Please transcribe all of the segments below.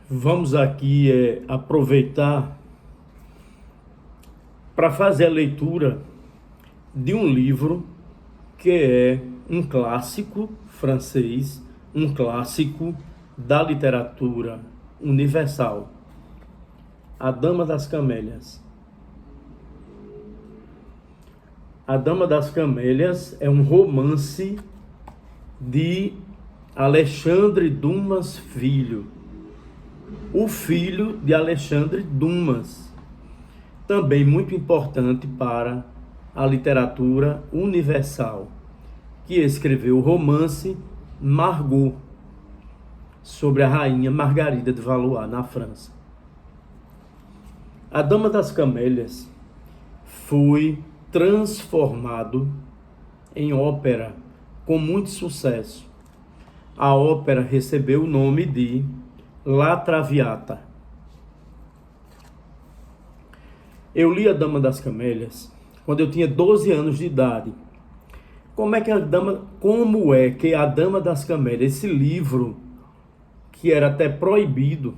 Vamos aqui aproveitar para fazer a leitura de um livro que é um clássico francês, um clássico da literatura universal, A Dama das Camélias. A Dama das Camélias é um romance de Alexandre Dumas Filho, o filho de Alexandre Dumas, também muito importante para a literatura universal, que escreveu o romance Margot, sobre a rainha Margarida de Valois, na França. A Dama das Camélias foi transformado em ópera com muito sucesso. A ópera recebeu o nome de La Traviata. Eu li A Dama das Camélias quando eu tinha 12 anos de idade. Como é que a Dama das Camélias, esse livro que era até proibido,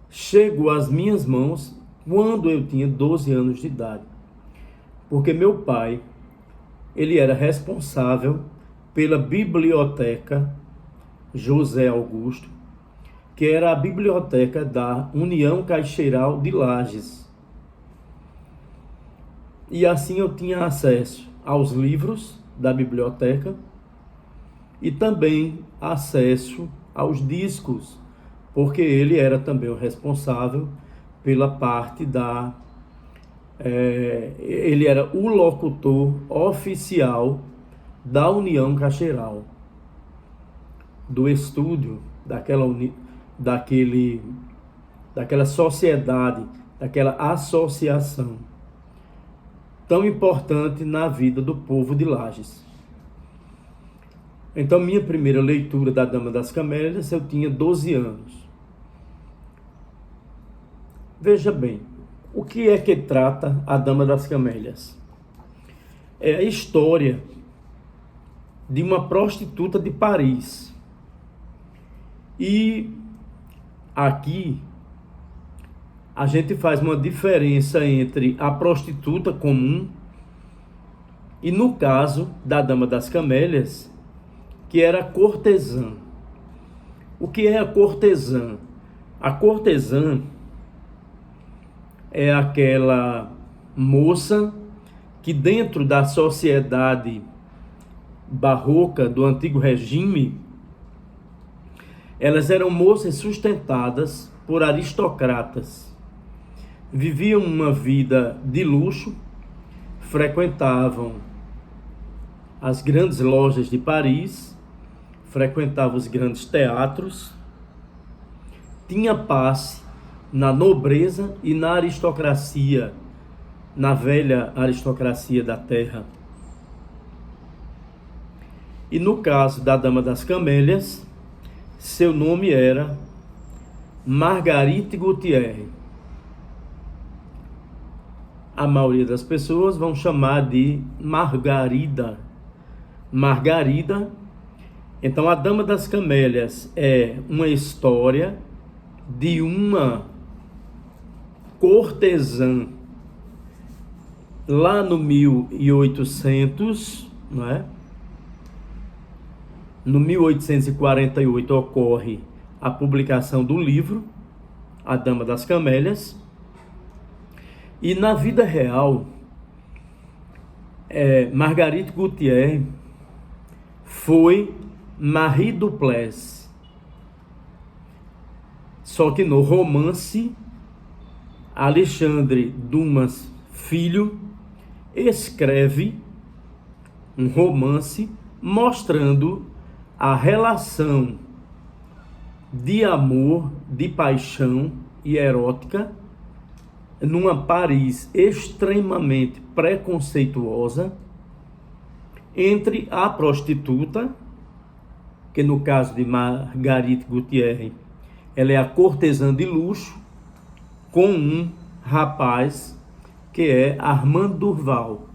chegou às minhas mãos quando eu tinha 12 anos de idade? Porque meu pai, ele era responsável pela biblioteca José Augusto, que era a biblioteca da União Caixeiral de Lages. E assim eu tinha acesso aos livros da biblioteca e também acesso aos discos, porque ele era também o responsável pela parte ele era o locutor oficial da União Caixeiral, do estúdio daquela sociedade, daquela associação tão importante na vida do povo de Lages. Então, minha primeira leitura da Dama das Camélias, eu tinha 12 anos. Veja bem, o que é que trata a Dama das Camélias? É a história de uma prostituta de Paris. E aqui a gente faz uma diferença entre a prostituta comum e, no caso da Dama das Camélias, que era a cortesã. O que é a cortesã? A cortesã é aquela moça que, dentro da sociedade barroca do antigo regime, elas eram moças sustentadas por aristocratas. Viviam uma vida de luxo, frequentavam as grandes lojas de Paris, frequentavam os grandes teatros, tinha passe na nobreza e na aristocracia, na velha aristocracia da terra. E no caso da Dama das Camélias, seu nome era Marguerite Gautier. A maioria das pessoas vão chamar de Margarida. Margarida. Então, a Dama das Camélias é uma história de uma cortesã lá no 1800, não é? No 1848 ocorre a publicação do livro A Dama das Camélias. E na vida real, Marguerite Gautier foi Marie Duplessis. Só que no romance, Alexandre Dumas Filho escreve um romance mostrando a relação de amor, de paixão e erótica numa Paris extremamente preconceituosa entre a prostituta, que no caso de Marguerite Gautier, ela é a cortesã de luxo, com um rapaz que é Armand Durval.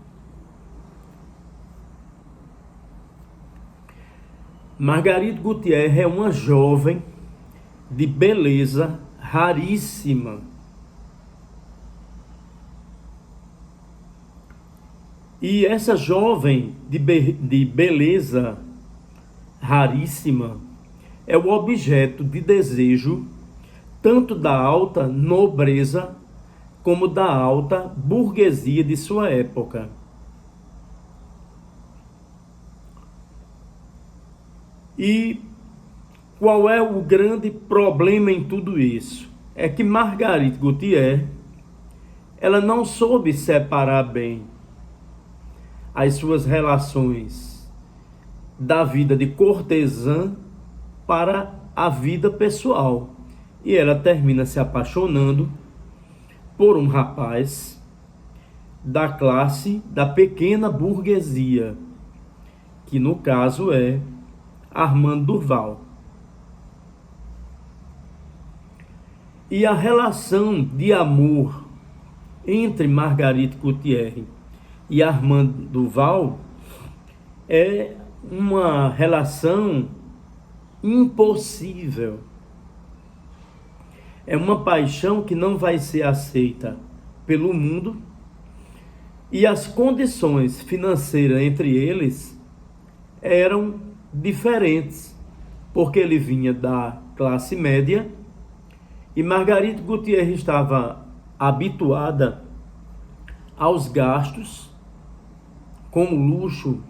Marguerite Gautier é uma jovem de beleza raríssima. E essa jovem de beleza raríssima é o objeto de desejo tanto da alta nobreza como da alta burguesia de sua época. E qual é o grande problema em tudo isso? É que Marguerite Gautier, ela não soube separar bem as suas relações da vida de cortesã para a vida pessoal. E ela termina se apaixonando por um rapaz da classe da pequena burguesia, que no caso é Armando Durval. E a relação de amor entre Marguerite Gautier e Armando Durval é uma relação impossível. É uma paixão que não vai ser aceita pelo mundo, e as condições financeiras entre eles eram diferentes, porque ele vinha da classe média e Marguerite Gautier estava habituada aos gastos com o luxo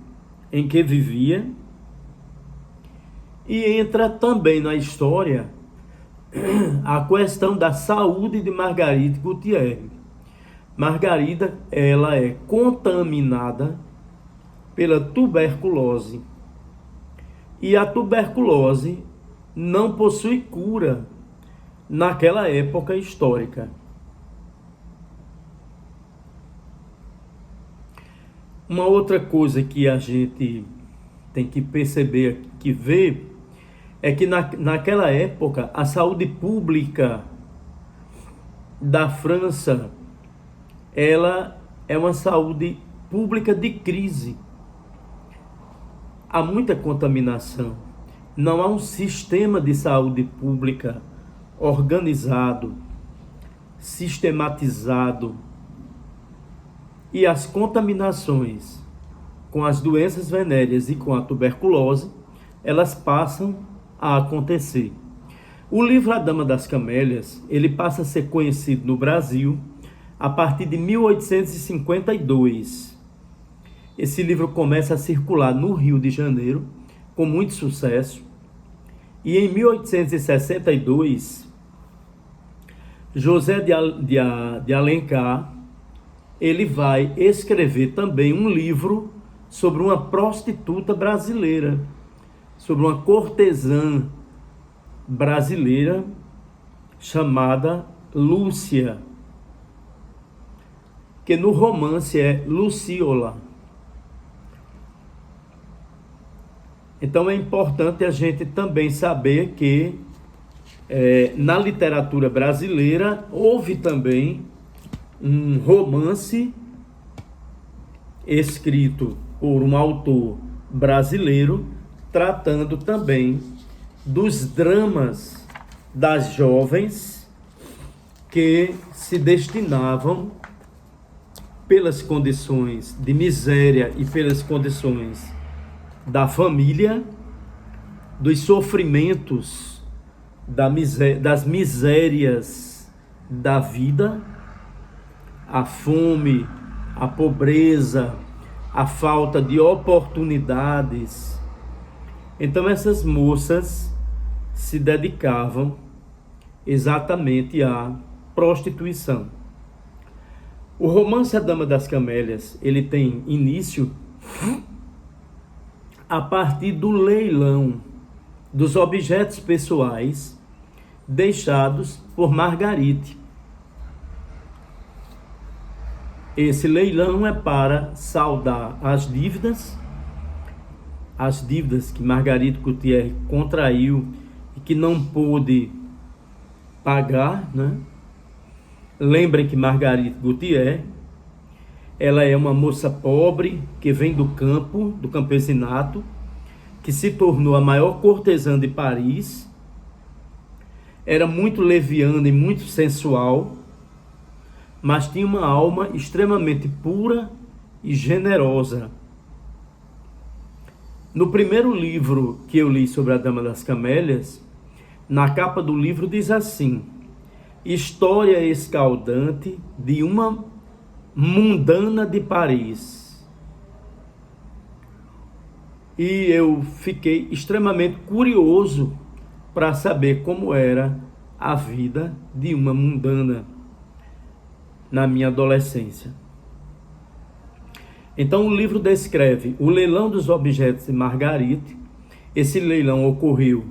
em que vivia. E entra também na história a questão da saúde de Marguerite Gautier. Margarida, ela é contaminada pela tuberculose. E a tuberculose não possui cura naquela época histórica. Uma outra coisa que a gente tem que perceber, que ver, é que naquela época a saúde pública da França, ela é uma saúde pública de crise. Há muita contaminação. Não há um sistema de saúde pública organizado, sistematizado. E as contaminações com as doenças venéreas e com a tuberculose, elas passam a acontecer. O livro A Dama das Camélias, ele passa a ser conhecido no Brasil a partir de 1852. Esse livro começa a circular no Rio de Janeiro com muito sucesso. E em 1862, José de Alencar, ele vai escrever também um livro sobre uma prostituta brasileira, sobre uma cortesã brasileira chamada Lúcia, que no romance é Luciola. Então é importante a gente também saber que na literatura brasileira houve também um romance escrito por um autor brasileiro, tratando também dos dramas das jovens que se destinavam, pelas condições de miséria e pelas condições da família, dos sofrimentos, das misérias da vida, a fome, a pobreza, a falta de oportunidades. Então essas moças se dedicavam exatamente à prostituição. O romance A Dama das Camélias, ele tem início a partir do leilão dos objetos pessoais deixados por Marguerite. Esse leilão é para saldar as dívidas que Marguerite Gautier contraiu e que não pôde pagar, né? Lembrem que Marguerite Gautier, ela é uma moça pobre que vem do campo, do campesinato, que se tornou a maior cortesã de Paris. era muito leviana e muito sensual, mas tinha uma alma extremamente pura e generosa. No primeiro livro que eu li sobre a Dama das Camélias, na capa do livro diz assim: História escaldante de uma mundana de Paris. E eu fiquei extremamente curioso para saber como era a vida de uma mundana na minha adolescência. Então o livro descreve o leilão dos objetos de Margarite. Esse leilão ocorreu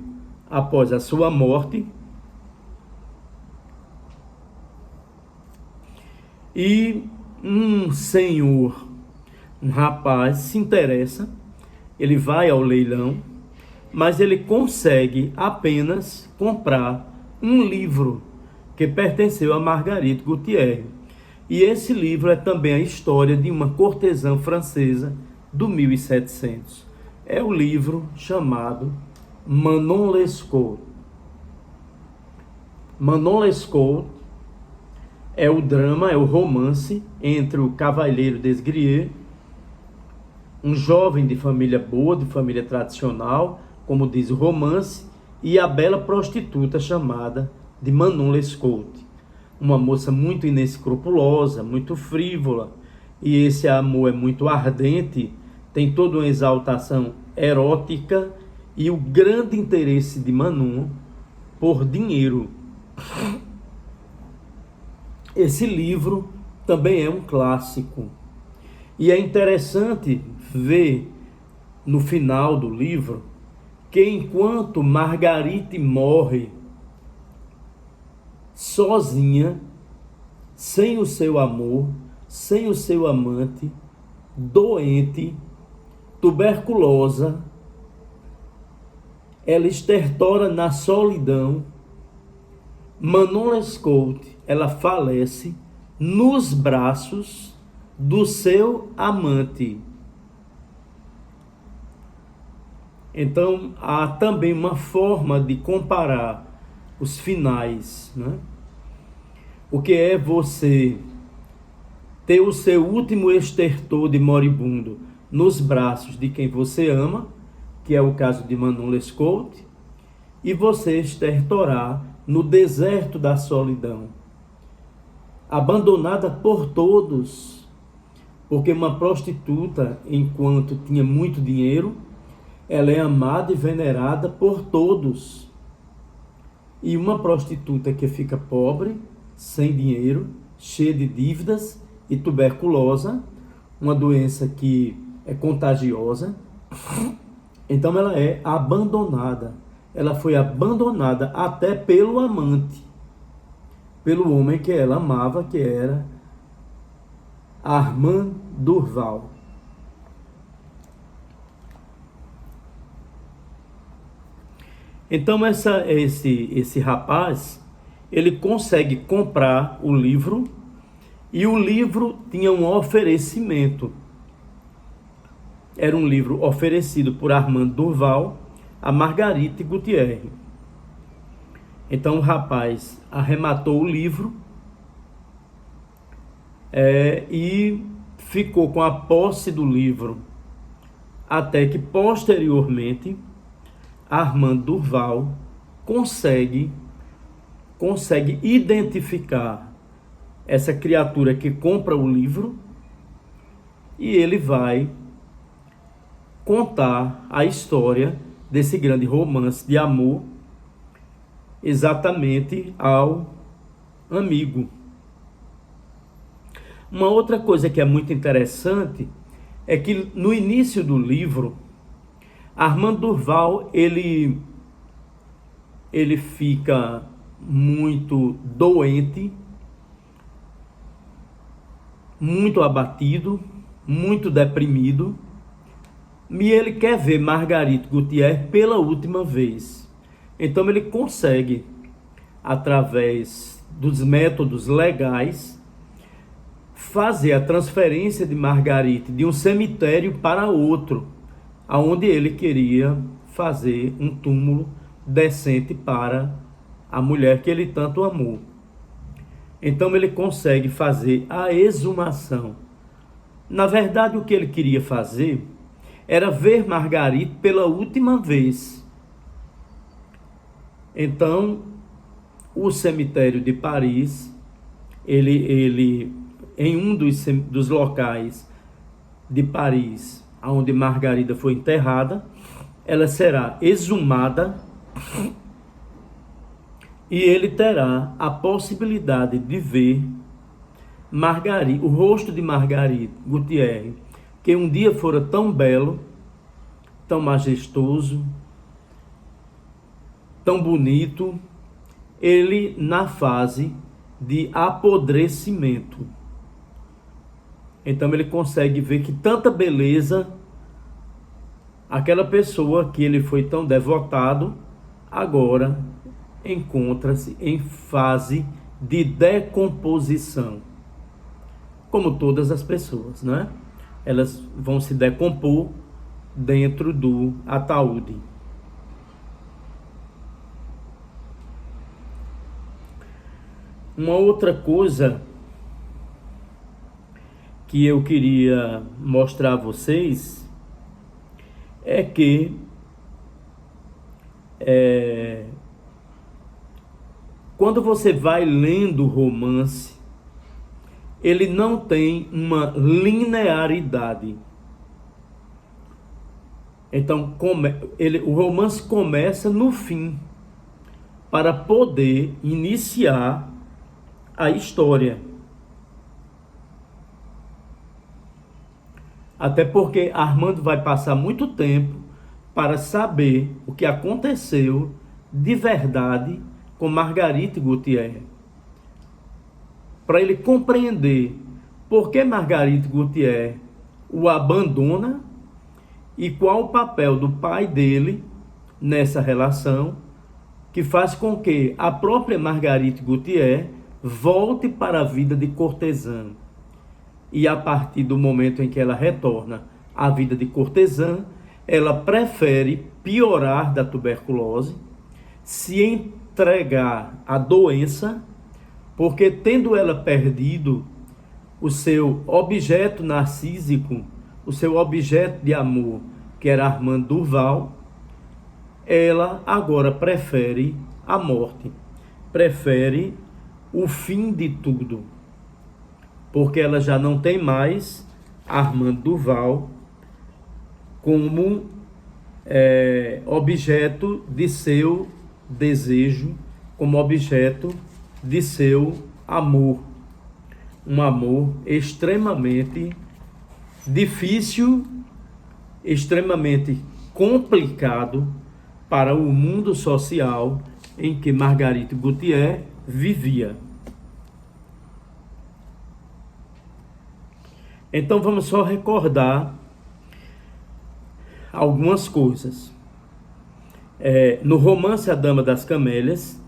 após a sua morte. E um senhor, um rapaz, se interessa, ele vai ao leilão, mas ele consegue apenas comprar um livro que pertenceu a Marguerite Gautier. E esse livro é também a história de uma cortesã francesa do 1700. É o livro chamado Manon Lescaut. Manon Lescaut é o drama, é o romance entre o Cavaleiro Desgrieux, um jovem de família boa, de família tradicional, como diz o romance, e a bela prostituta chamada de Manon Lescaut. Uma moça muito inescrupulosa, muito frívola, e esse amor é muito ardente, tem toda uma exaltação erótica e o grande interesse de Manon por dinheiro. Esse livro também é um clássico. E é interessante ver no final do livro que enquanto Margarite morre sozinha, sem o seu amor, sem o seu amante, doente, tuberculosa, ela estertora na solidão. Manon Lescaut, ela falece nos braços do seu amante. Então, há também uma forma de comparar os finais, né? O que é você ter o seu último estertor de moribundo nos braços de quem você ama, que é o caso de Manon Lescaut, e você estertorar no deserto da solidão, abandonada por todos, porque uma prostituta, enquanto tinha muito dinheiro, ela é amada e venerada por todos. E uma prostituta que fica pobre, sem dinheiro, cheia de dívidas e tuberculosa, uma doença que é contagiosa, então ela é abandonada. Ela foi abandonada até pelo amante, pelo homem que ela amava, que era Armand Durval. Então esse rapaz, ele consegue comprar o livro, e o livro tinha um oferecimento. Era um livro oferecido por Armand Durval a Marguerite Gautier. Então o rapaz arrematou o livro e ficou com a posse do livro, até que posteriormente Armand Durval consegue identificar essa criatura que compra o livro, e ele vai contar a história desse grande romance de amor exatamente ao amigo. Uma outra coisa que é muito interessante é que no início do livro, Armand Durval, ele fica muito doente, muito abatido, muito deprimido, e ele quer ver Marguerite Gautier pela última vez. Então ele consegue, através dos métodos legais, fazer a transferência de Marguerite de um cemitério para outro, aonde ele queria fazer um túmulo decente para a mulher que ele tanto amou. Então ele consegue fazer a exumação. Na verdade, o que ele queria fazer era ver Margarite pela última vez. Então, o cemitério de Paris, ele em um dos locais de Paris, onde Margarida foi enterrada, ela será exumada e ele terá a possibilidade de ver o rosto de Margaride Gautier, que um dia fora tão belo, tão majestoso, tão bonito, ele na fase de apodrecimento. Então ele consegue ver que tanta beleza, aquela pessoa que ele foi tão devotado, agora encontra-se em fase de decomposição. Como todas as pessoas, né? Elas vão se decompor dentro do ataúde. Uma outra coisa que eu queria mostrar a vocês é que quando você vai lendo o romance, ele não tem uma linearidade. Então, o romance começa no fim, para poder iniciar a história. Até porque Armando vai passar muito tempo para saber o que aconteceu de verdade com Margarite Gautier. Para ele compreender por que Margarite Gautier o abandona e qual o papel do pai dele nessa relação, que faz com que a própria Margarite Gautier volte para a vida de cortesã. E a partir do momento em que ela retorna à vida de cortesã, ela prefere piorar da tuberculose, se entregar à doença, porque tendo ela perdido o seu objeto narcísico, o seu objeto de amor, que era Armando Durval, ela agora prefere a morte, prefere o fim de tudo, porque ela já não tem mais Armando Durval como objeto de seu desejo, como objeto de seu amor. Um amor extremamente difícil, extremamente complicado para o mundo social em que Margarite Gautier vivia. Então vamos só recordar algumas coisas. No romance A Dama das Camélias,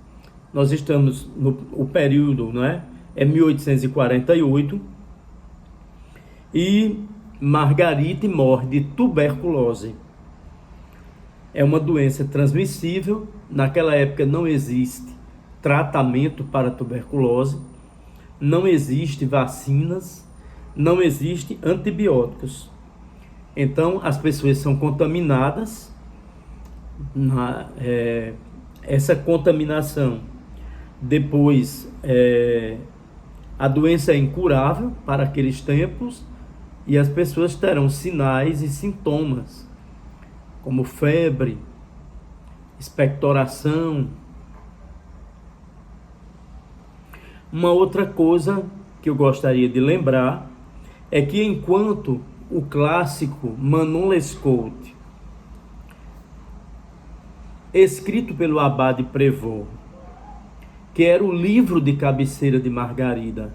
nós estamos no período, não é? É 1848, e Margarite morre de tuberculose. É uma doença transmissível. Naquela época não existe tratamento para tuberculose, não existe vacinas, não existe antibióticos. Então as pessoas são contaminadas. Essa contaminação, depois a doença é incurável para aqueles tempos, e as pessoas terão sinais e sintomas como febre, expectoração. Uma outra coisa que eu gostaria de lembrar é que enquanto o clássico Manon Lescaut, escrito pelo Abade Prévost, que era o livro de cabeceira de Margarida,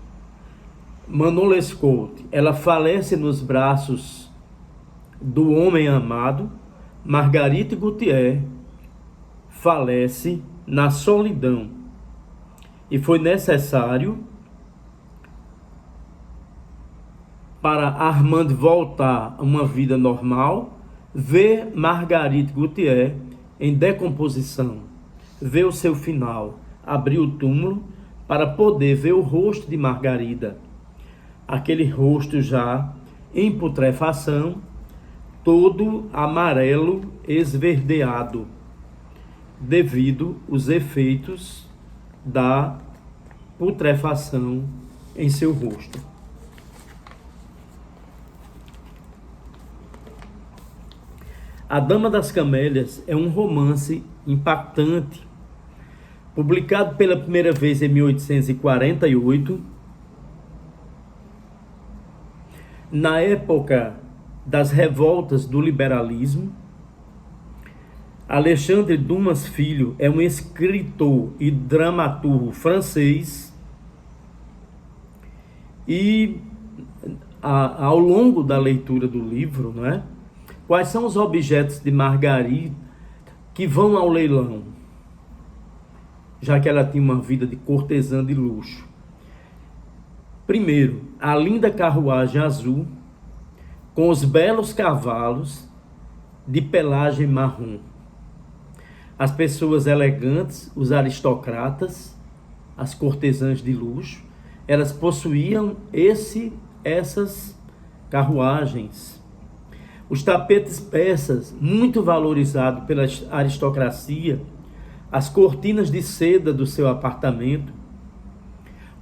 Manon Lescaut, ela falece nos braços do homem amado, Margarite Gautier falece na solidão. E foi necessário, para Armando voltar a uma vida normal, ver Margarite Gautier em decomposição, ver o seu final, abriu o túmulo para poder ver o rosto de Margarida. Aquele rosto já em putrefação, todo amarelo esverdeado, devido aos efeitos da putrefação em seu rosto. A Dama das Camélias é um romance impactante, publicado pela primeira vez em 1848, na época das revoltas do liberalismo. Alexandre Dumas Filho é um escritor e dramaturgo francês e ao longo da leitura do livro, não é? Quais são os objetos de Margarida que vão ao leilão, já que ela tinha uma vida de cortesã de luxo? Primeiro, a linda carruagem azul, com os belos cavalos de pelagem marrom. As pessoas elegantes, os aristocratas, as cortesãs de luxo, elas possuíam essas carruagens. Os tapetes persas, muito valorizados pela aristocracia, as cortinas de seda do seu apartamento,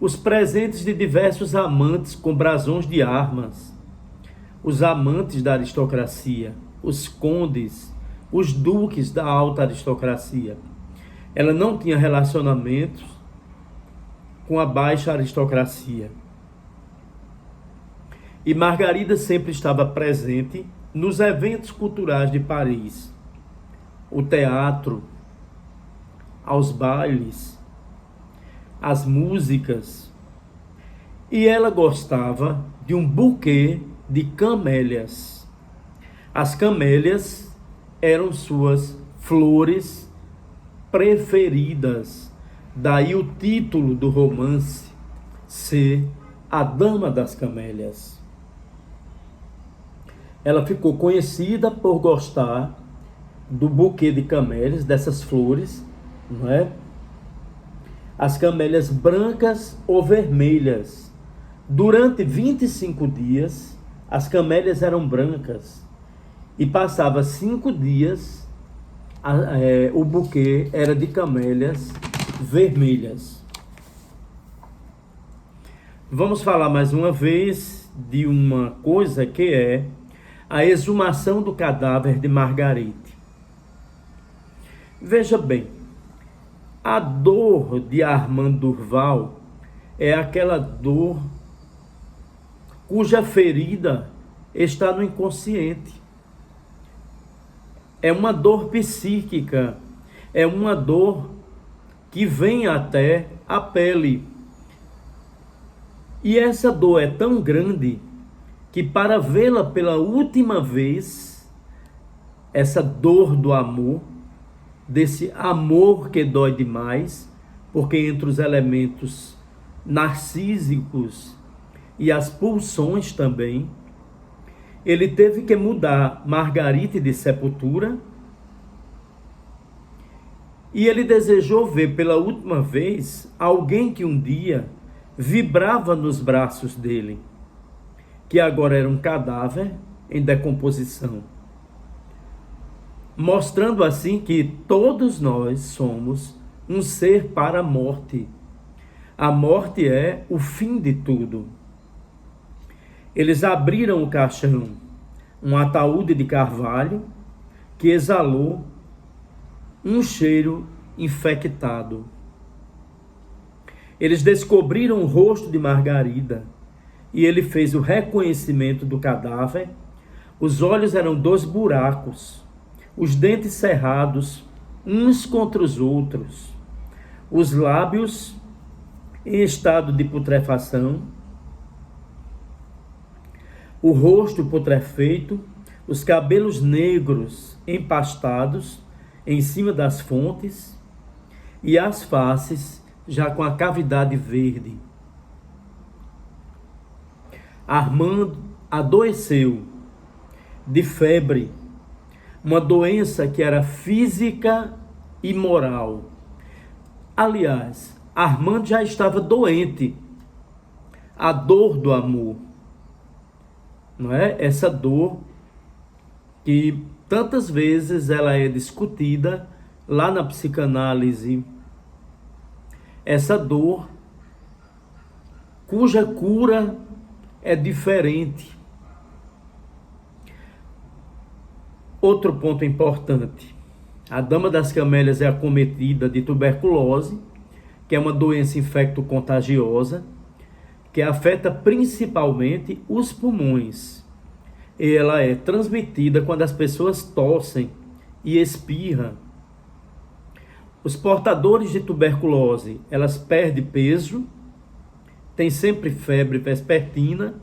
os presentes de diversos amantes com brasões de armas, os amantes da aristocracia, os condes, os duques da alta aristocracia. Ela não tinha relacionamentos com a baixa aristocracia. E Margarida sempre estava presente nos eventos culturais de Paris, o teatro, aos bailes, as músicas, e ela gostava de um buquê de camélias. As camélias eram suas flores preferidas, daí o título do romance ser A Dama das Camélias. Ela ficou conhecida por gostar do buquê de camélias, dessas flores, não é? As camélias brancas ou vermelhas. Durante 25 dias, as camélias eram brancas. E passava 5 dias, o buquê era de camélias vermelhas. Vamos falar mais uma vez de uma coisa que é a exumação do cadáver de Margaride. Veja bem, a dor de Armando Durval é aquela dor cuja ferida está no inconsciente. É uma dor psíquica, é uma dor que vem até a pele. E essa dor é tão grande que para vê-la pela última vez, essa dor do amor, desse amor que dói demais, porque entre os elementos narcísicos e as pulsões também, ele teve que mudar Margaride de sepultura e ele desejou ver pela última vez alguém que um dia vibrava nos braços dele, que agora era um cadáver em decomposição, mostrando assim que todos nós somos um ser para a morte. A morte é o fim de tudo. Eles abriram o caixão, um ataúde de carvalho que exalou um cheiro infectado. Eles descobriram o rosto de Margarida e ele fez o reconhecimento do cadáver. Os olhos eram 2 buracos, os dentes cerrados uns contra os outros, os lábios em estado de putrefação, o rosto putrefeito, os cabelos negros empastados em cima das fontes e as faces já com a cavidade verde. Armando adoeceu de febre, uma doença que era física e moral. Aliás, Armand já estava doente. A dor do amor, não é? Essa dor que tantas vezes ela é discutida lá na psicanálise. Essa dor cuja cura é diferente. Outro ponto importante. A Dama das Camélias é acometida de tuberculose, que é uma doença infecto-contagiosa, que afeta principalmente os pulmões. E ela é transmitida quando as pessoas tossem e espirram. Os portadores de tuberculose, elas perdem peso, têm sempre febre vespertina,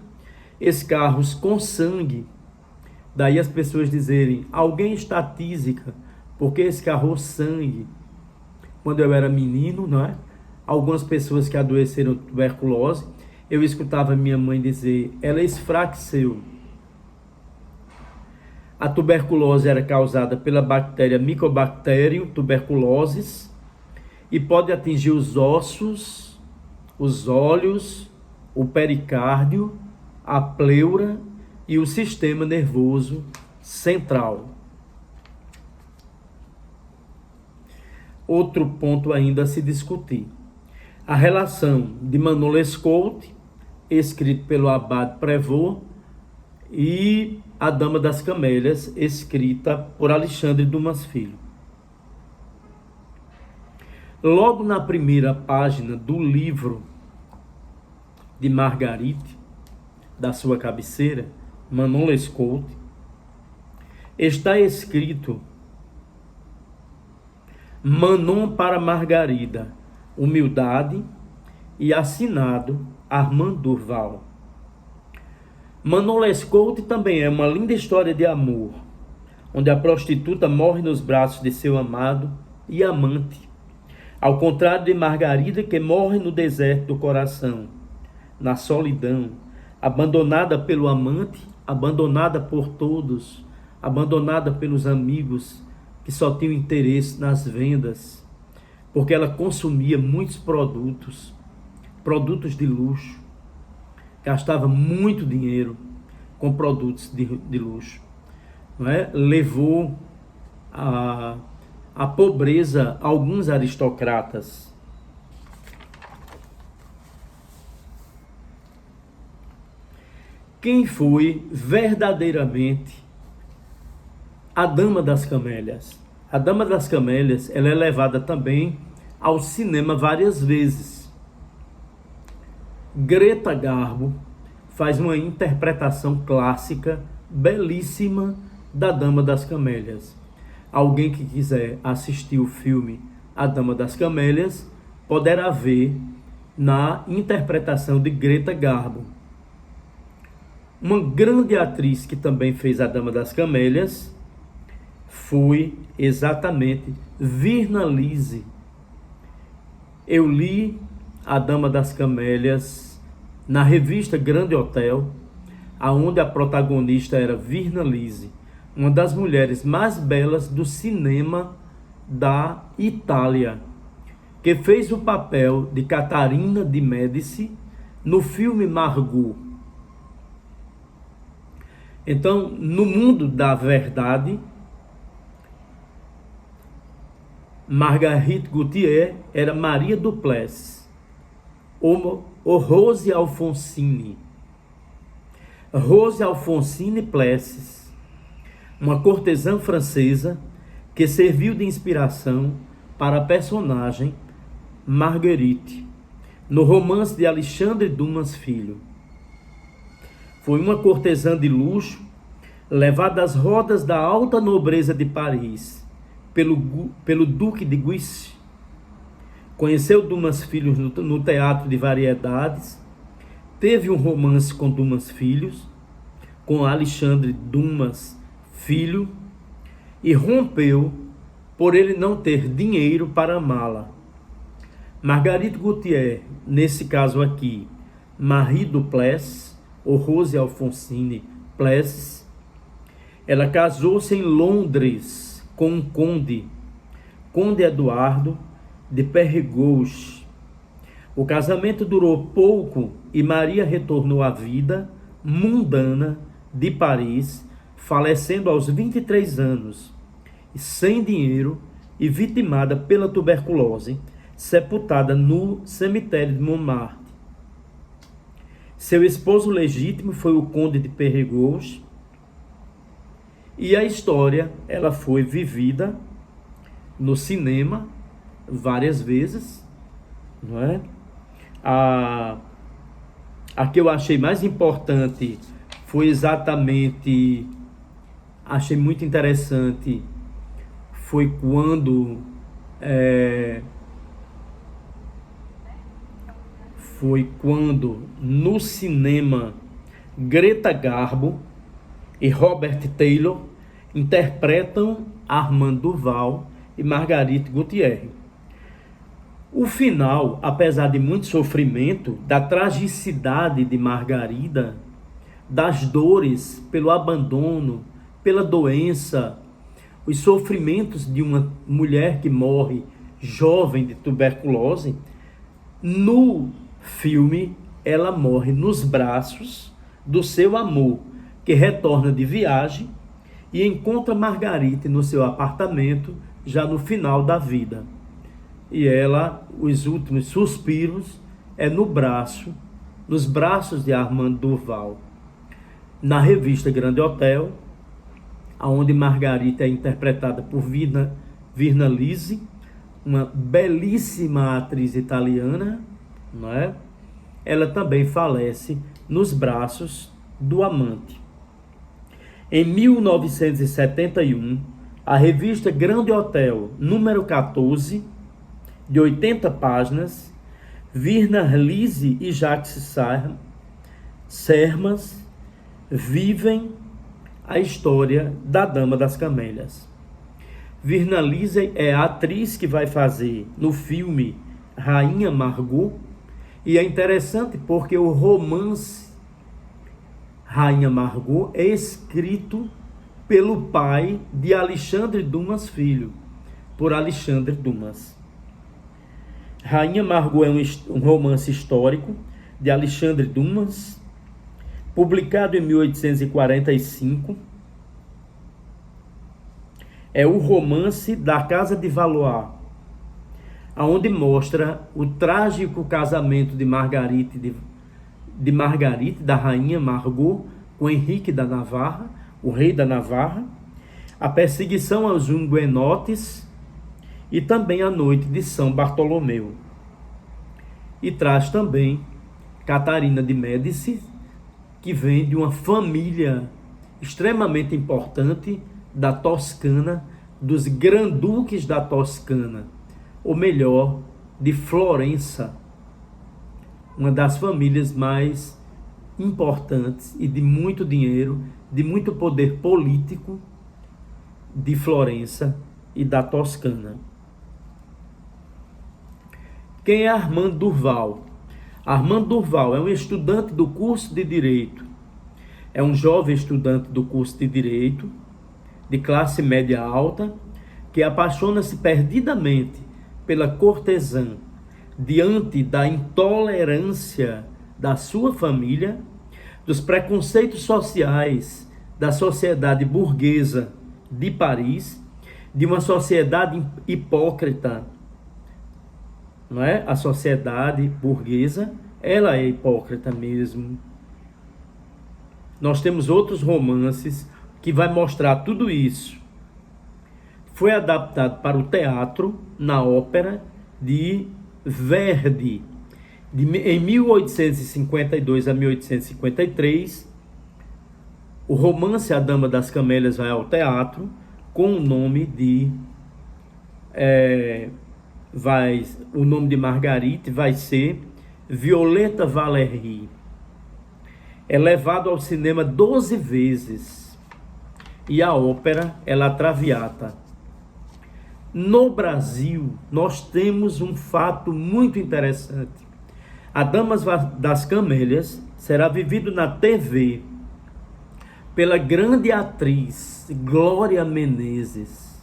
escarros com sangue. Daí as pessoas dizerem, alguém está tísica, porque escarrou sangue. Quando eu era menino, não é? Algumas pessoas que adoeceram de tuberculose, eu escutava minha mãe dizer, ela esfraqueceu. A tuberculose era causada pela bactéria Mycobacterium tuberculosis e pode atingir os ossos, os olhos, o pericárdio, a pleura e o sistema nervoso central. Outro ponto ainda a se discutir. A relação de Manon Lescaut, escrito pelo Abade Prévost, e A Dama das Camélias, escrita por Alexandre Dumas Filho. Logo na primeira página do livro de Marguerite, da sua cabeceira, Manon Lescaut, está escrito Manon para Margarida, humildade, e assinado Armand Durval. Manon Lescaut também é uma linda história de amor, onde a prostituta morre nos braços de seu amado e amante, ao contrário de Margarida, que morre no deserto do coração, na solidão, abandonada pelo amante, abandonada por todos, abandonada pelos amigos que só tinham interesse nas vendas, porque ela consumia muitos produtos de luxo, gastava muito dinheiro com produtos de luxo, não é? Levou a pobreza a alguns aristocratas. Quem foi verdadeiramente a Dama das Camélias? A Dama das Camélias, ela é levada também ao cinema várias vezes. Greta Garbo faz uma interpretação clássica, belíssima, da Dama das Camélias. Alguém que quiser assistir o filme A Dama das Camélias, poderá ver na interpretação de Greta Garbo. Uma grande atriz que também fez A Dama das Camélias foi exatamente Virna Lise. Eu li A Dama das Camélias na revista Grande Hotel, aonde a protagonista era Virna Lise, uma das mulheres mais belas do cinema da Itália, que fez o papel de Catarina de Médici no filme Margot. Então, no mundo da verdade, Marguerite Gautier era Maria Duplessis, ou Rose Alfonsine. Rose Alfonsine Plessis, uma cortesã francesa que serviu de inspiração para a personagem Marguerite, no romance de Alexandre Dumas Filho. Foi uma cortesã de luxo, levada às rodas da alta nobreza de Paris, pelo Duque de Guiche. Conheceu Dumas Filho no teatro de variedades, teve um romance com Dumas Filho, com Alexandre Dumas Filho, e rompeu por ele não ter dinheiro para amá-la. Marguerite Gautier, nesse caso aqui, Marie Duplessis, ou Rose Alfonsine Plessis, ela casou-se em Londres com um conde Eduardo de Périgord. O casamento durou pouco e Maria retornou à vida mundana de Paris, falecendo aos 23 anos, sem dinheiro e vitimada pela tuberculose, sepultada no cemitério de Montmartre. Seu esposo legítimo foi o conde de Périgord, e a história ela foi vivida no cinema várias vezes, não é? A que eu achei mais importante foi exatamente, achei muito interessante, foi quando no cinema Greta Garbo e Robert Taylor interpretam Armand Duval e Marguerite Gautier. O final, apesar de muito sofrimento, da tragicidade de Margarida, das dores pelo abandono, pela doença, os sofrimentos de uma mulher que morre jovem de tuberculose, no filme ela morre nos braços do seu amor, que retorna de viagem e encontra Margarite no seu apartamento já no final da vida. E ela, os últimos suspiros, é nos braços de Armand Duval. Na revista Grande Hotel, onde Margarite é interpretada por Virna Lisi, uma belíssima atriz italiana, não é? Ela também falece nos braços do amante. Em 1971, a revista Grande Hotel, número 14, de 80 páginas, Virna Lisi e Jacques Sermas vivem a história da Dama das Camélias. Virna Lisi é a atriz que vai fazer no filme Rainha Margot, e é interessante porque o romance Rainha Margot é escrito pelo pai de Alexandre Dumas Filho, por Alexandre Dumas. Rainha Margot é um romance histórico de Alexandre Dumas, publicado em 1845. É o romance da Casa de Valois, onde mostra o trágico casamento de Margarite, da Rainha Margot, com Henrique da Navarra, o rei da Navarra, a perseguição aos huguenotes e também a noite de São Bartolomeu. E traz também Catarina de Médici, que vem de uma família extremamente importante da Toscana, dos granduques da Toscana, ou melhor, de Florença, uma das famílias mais importantes e de muito dinheiro, de muito poder político de Florença e da Toscana. Quem é Armand Duval? Armand Duval é um estudante do curso de Direito. É um jovem estudante do curso de Direito, de classe média alta, que apaixona-se perdidamente pela cortesã diante da intolerância da sua família, dos preconceitos sociais da sociedade burguesa de Paris, de uma sociedade hipócrita. Não é? A sociedade burguesa, ela é hipócrita mesmo. Nós temos outros romances que vai mostrar tudo isso. Foi adaptado para o teatro, na ópera de Verdi, em 1852 a 1853. O romance A Dama das Camélias vai ao teatro com o nome de o nome de Margarite vai ser Violeta Valéry. É levado ao cinema 12 vezes e a ópera é La Traviata. No Brasil, nós temos um fato muito interessante. A Dama das Camélias será vivido na TV pela grande atriz Glória Menezes.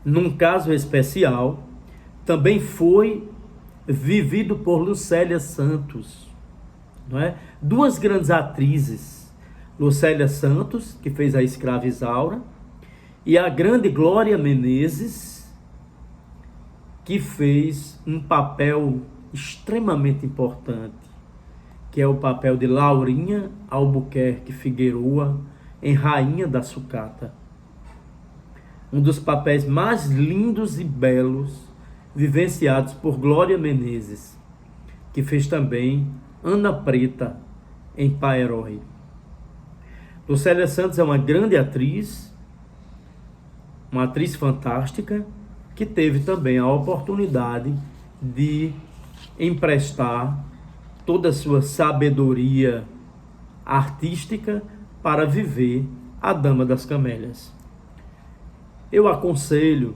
num caso especial, também foi vivido por Lucélia Santos, não é? Duas grandes atrizes, Lucélia Santos, que fez a Escrava Isaura, e a grande Glória Menezes, que fez um papel extremamente importante, que é o papel de Laurinha Albuquerque Figueroa em Rainha da Sucata. Um dos papéis mais lindos e belos vivenciados por Glória Menezes, que fez também Ana Preta em Pai Herói. Lucélia Santos é uma grande atriz, uma atriz fantástica, que teve também a oportunidade de emprestar toda a sua sabedoria artística para viver a Dama das Camélias. Eu aconselho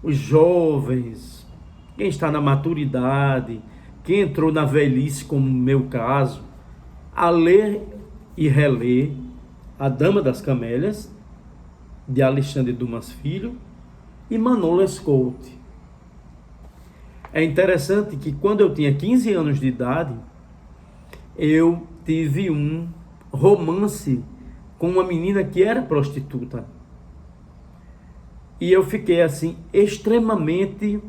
os jovens, quem está na maturidade, quem entrou na velhice, como no meu caso, a ler e reler A Dama das Camélias, de Alexandre Dumas Filho e Manolo Escout. É interessante que quando eu tinha 15 anos de idade, eu tive um romance com uma menina que era prostituta. E eu fiquei assim extremamente,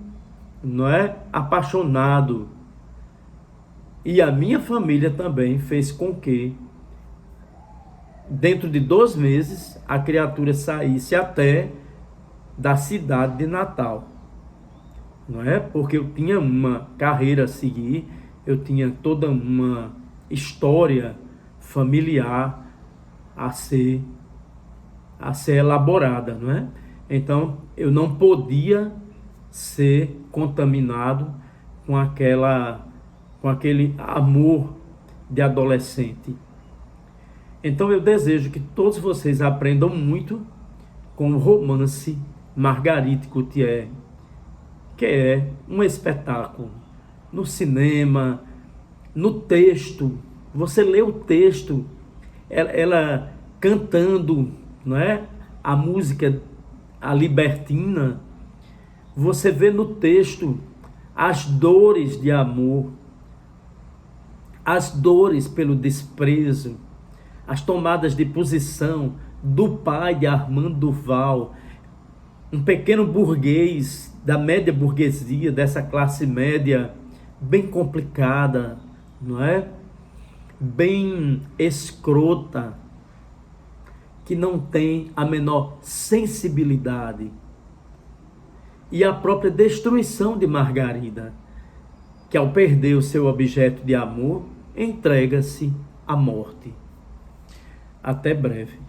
apaixonado. E a minha família também fez com que, dentro de 2 meses, a criatura saísse até da cidade de Natal. Porque eu tinha uma carreira a seguir, eu tinha toda uma história familiar a ser elaborada, Então, eu não podia ser contaminado com aquele amor de adolescente. Então, eu desejo que todos vocês aprendam muito com o romance Marguerite Courtier, que é um espetáculo no cinema, no texto. Você lê o texto, ela cantando, a música, a libertina. Você vê no texto as dores de amor, as dores pelo desprezo, as tomadas de posição do pai de Armando Duval, um pequeno burguês da média burguesia, dessa classe média bem complicada, bem escrota, que não tem a menor sensibilidade. E a própria destruição de Margarida, que ao perder o seu objeto de amor, entrega-se à morte. Até breve.